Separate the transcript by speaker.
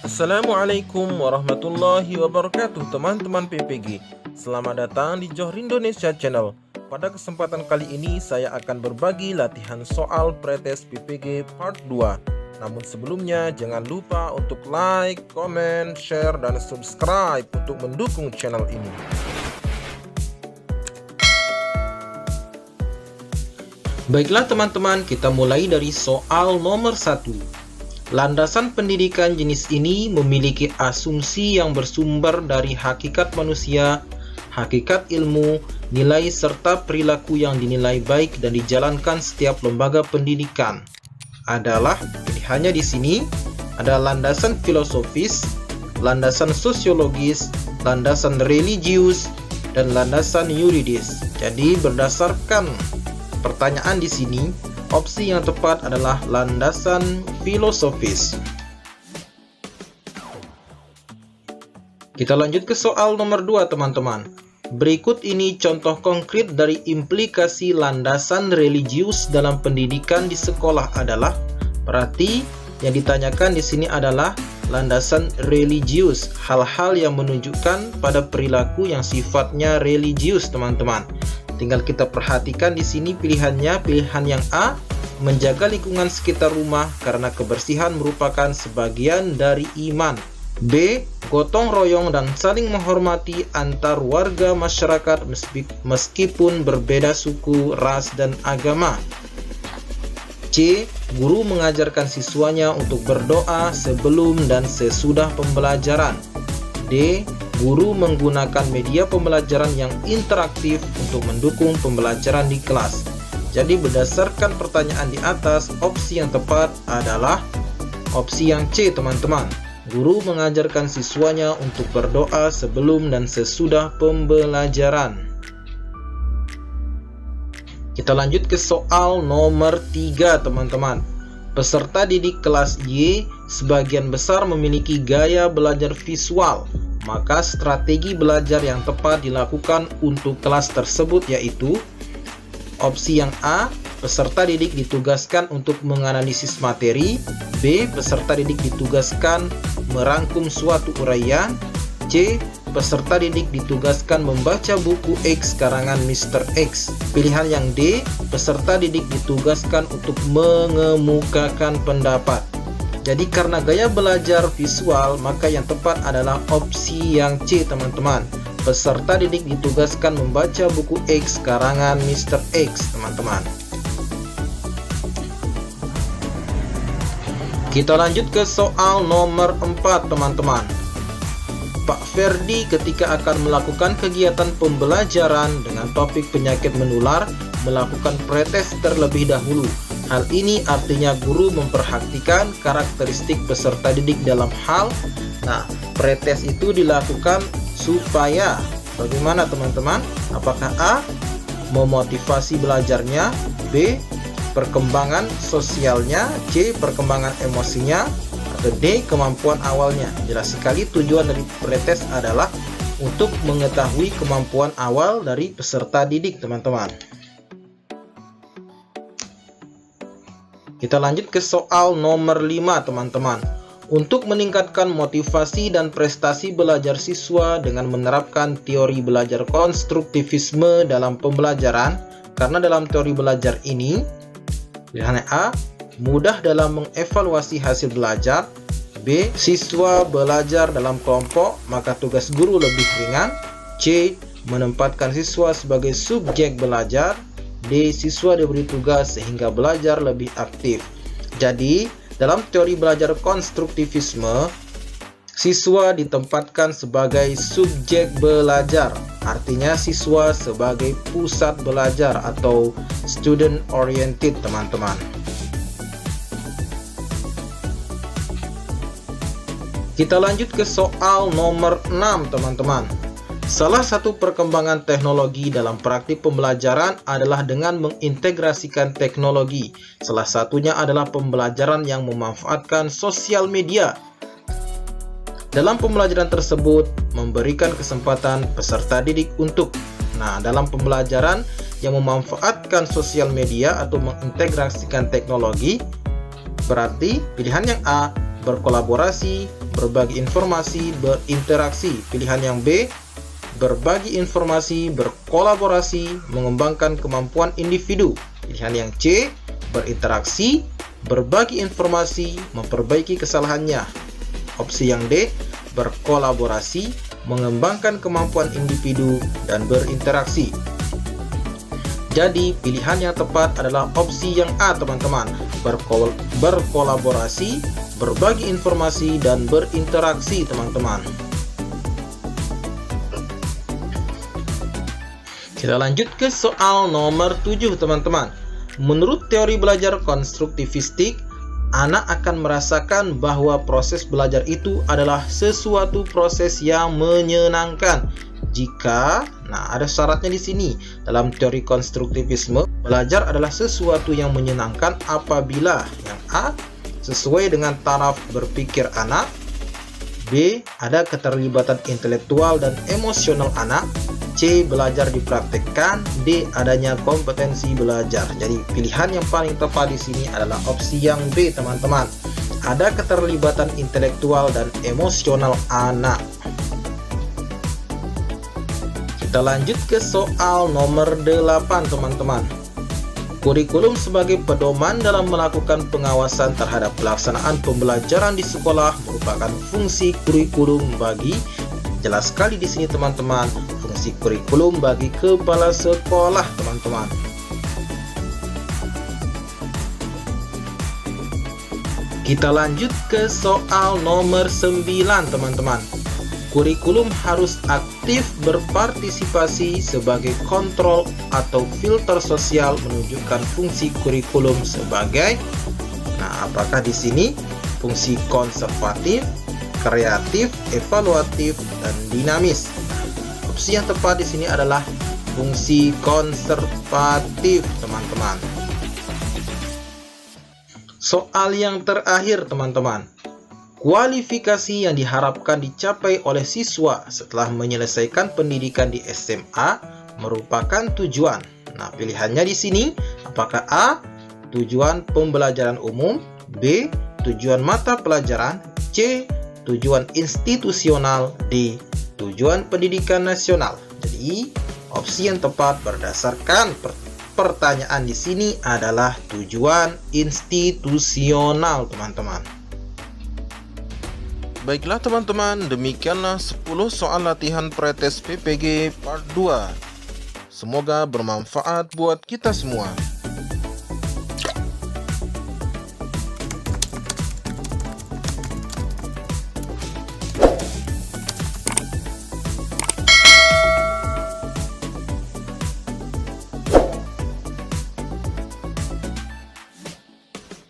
Speaker 1: Assalamualaikum warahmatullahi wabarakatuh, teman-teman PPG. Selamat datang di Johor Indonesia Channel. Pada kesempatan kali ini saya akan berbagi latihan soal pretest PPG part 2. Namun sebelumnya jangan lupa untuk like, komen, share, dan subscribe untuk mendukung channel ini. Baiklah teman-teman, kita mulai dari soal nomor 1. Landasan pendidikan jenis ini memiliki asumsi yang bersumber dari hakikat manusia, hakikat ilmu, nilai serta perilaku yang dinilai baik dan dijalankan setiap lembaga pendidikan. Adalah pilihannya di sini ada landasan filosofis, landasan sosiologis, landasan religius, dan landasan yuridis. Jadi berdasarkan pertanyaan di sini, opsi yang tepat adalah landasan filosofis. Kita lanjut ke soal nomor 2 teman-teman. Berikut ini contoh konkret dari implikasi landasan religius dalam pendidikan di sekolah adalah, berarti yang ditanyakan di sini adalah landasan religius, hal-hal yang menunjukkan pada perilaku yang sifatnya religius teman-teman. Tinggal kita perhatikan di sini pilihannya. Pilihan yang A, menjaga lingkungan sekitar rumah karena kebersihan merupakan sebagian dari iman. B, gotong royong dan saling menghormati antar warga masyarakat meskipun berbeda suku, ras, dan agama. C, guru mengajarkan siswanya untuk berdoa sebelum dan sesudah pembelajaran. D, guru menggunakan media pembelajaran yang interaktif untuk mendukung pembelajaran di kelas. Jadi berdasarkan pertanyaan di atas, opsi yang tepat adalah opsi yang C teman-teman. Guru mengajarkan siswanya untuk berdoa sebelum dan sesudah pembelajaran. Kita lanjut ke soal nomor 3 teman-teman. Peserta didik kelas Y sebagian besar memiliki gaya belajar visual. Maka strategi belajar yang tepat dilakukan untuk kelas tersebut yaitu opsi yang A, peserta didik ditugaskan untuk menganalisis materi. B, peserta didik ditugaskan merangkum suatu uraian. C, peserta didik ditugaskan membaca buku X karangan Mr. X. Pilihan yang D, peserta didik ditugaskan untuk mengemukakan pendapat. Jadi karena gaya belajar visual, maka yang tepat adalah opsi yang C teman-teman. Peserta didik ditugaskan membaca buku X karangan Mr. X teman-teman. Kita lanjut ke soal nomor 4 teman-teman. Pak Ferdi ketika akan melakukan kegiatan pembelajaran dengan topik penyakit menular melakukan pretest terlebih dahulu. Hal ini artinya guru memperhatikan karakteristik peserta didik dalam hal. Nah, pretest itu dilakukan supaya bagaimana teman-teman? Apakah A, memotivasi belajarnya, B, perkembangan sosialnya, C, perkembangan emosinya, atau D, kemampuan awalnya? Jelas sekali tujuan dari pretest adalah untuk mengetahui kemampuan awal dari peserta didik teman-teman. Kita lanjut ke soal nomor 5 teman-teman. Untuk meningkatkan motivasi dan prestasi belajar siswa dengan menerapkan teori belajar konstruktivisme dalam pembelajaran, karena dalam teori belajar ini, pilihan A, mudah dalam mengevaluasi hasil belajar. B, siswa belajar dalam kelompok, maka tugas guru lebih ringan. C, menempatkan siswa sebagai subjek belajar. D, siswa diberi tugas sehingga belajar lebih aktif. Jadi, dalam teori belajar konstruktivisme, siswa ditempatkan sebagai subjek belajar. Artinya siswa sebagai pusat belajar atau student oriented teman-teman. Kita lanjut ke soal nomor 6 teman-teman. Salah satu perkembangan teknologi dalam praktik pembelajaran adalah dengan mengintegrasikan teknologi. Salah satunya adalah pembelajaran yang memanfaatkan sosial media. Dalam pembelajaran tersebut, memberikan kesempatan peserta didik untuk dalam pembelajaran yang memanfaatkan sosial media atau mengintegrasikan teknologi, berarti pilihan yang A, berkolaborasi, berbagi informasi, berinteraksi. Pilihan yang B, berbagi informasi, berkolaborasi, mengembangkan kemampuan individu. Pilihan yang C, berinteraksi, berbagi informasi, memperbaiki kesalahannya. Opsi yang D, berkolaborasi, mengembangkan kemampuan individu, dan berinteraksi. Jadi, pilihan yang tepat adalah opsi yang A, teman-teman. Berkolaborasi, berbagi informasi, dan berinteraksi, teman-teman. Kita lanjut ke soal nomor 7, teman-teman. Menurut teori belajar konstruktivistik, anak akan merasakan bahwa proses belajar itu adalah sesuatu proses yang menyenangkan. Jika, ada syaratnya di sini. Dalam teori konstruktivisme, belajar adalah sesuatu yang menyenangkan apabila yang A, sesuai dengan taraf berpikir anak, B, ada keterlibatan intelektual dan emosional anak, C, belajar dipraktekkan, D, adanya kompetensi belajar. Jadi pilihan yang paling tepat di sini adalah opsi yang B, teman-teman. Ada keterlibatan intelektual dan emosional anak. Kita lanjut ke soal nomor 8, teman-teman. Kurikulum sebagai pedoman dalam melakukan pengawasan terhadap pelaksanaan pembelajaran di sekolah merupakan fungsi kurikulum bagi, jelas sekali di sini teman-teman, fungsi kurikulum bagi kepala sekolah, teman-teman. Kita lanjut ke soal nomor 9, teman-teman. Kurikulum harus aktif berpartisipasi sebagai kontrol atau filter sosial, menunjukkan fungsi kurikulum sebagai, apakah di sini fungsi konservatif, kreatif, evaluatif, dan dinamis. Opsi yang tepat di sini adalah fungsi konservatif, teman-teman. Soal yang terakhir, teman-teman. Kualifikasi yang diharapkan dicapai oleh siswa setelah menyelesaikan pendidikan di SMA merupakan tujuan. Pilihannya di sini, apakah A, tujuan pembelajaran umum, B, tujuan mata pelajaran, C, tujuan institusional, D, tujuan pendidikan nasional. Jadi, opsi yang tepat berdasarkan pertanyaan di sini adalah tujuan institusional, teman-teman. Baiklah teman-teman, demikianlah 10 soal latihan pretest PPG part 2. Semoga bermanfaat buat kita semua.